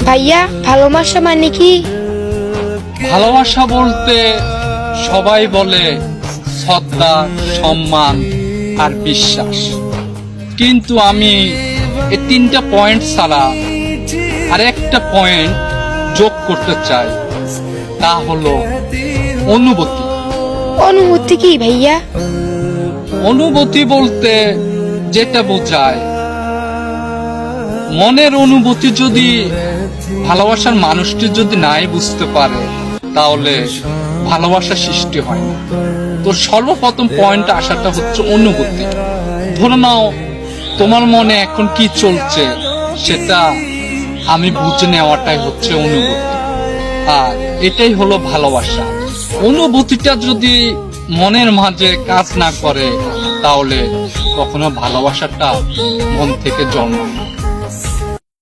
ভাইয়া ভালোবাসা মানে কি? ভালোবাসা বলতে সবাই বলে শ্রদ্ধা, সম্মান আর বিশ্বাস, কিন্তু আমি এই তিনটা পয়েন্ট ছাড়া আর একটা পয়েন্ট যোগ করতে চাই, তা হলো অনুভূতি। অনুভূতি কি ভাইয়া? অনুভূতি বলতে যেটা বোঝায়, মনের অনুভূতি যদি ভালোবাসার মানুষটি যদি নাই বুঝতে পারে তাহলে ভালোবাসা সৃষ্টি হয় না। তো সর্বপ্রথম পয়েন্ট আসাটা হচ্ছে অনুভূতি। ধরে নাও তোমার মনে এখন কি চলছে সেটা আমি বুঝে নেওয়াটাই হচ্ছে অনুভূতি, আর এটাই হলো ভালোবাসা। অনুভূতিটা যদি মনের মাঝে কাজ না করে তাহলে কখনো ভালোবাসাটা মন থেকে জন্মায় না।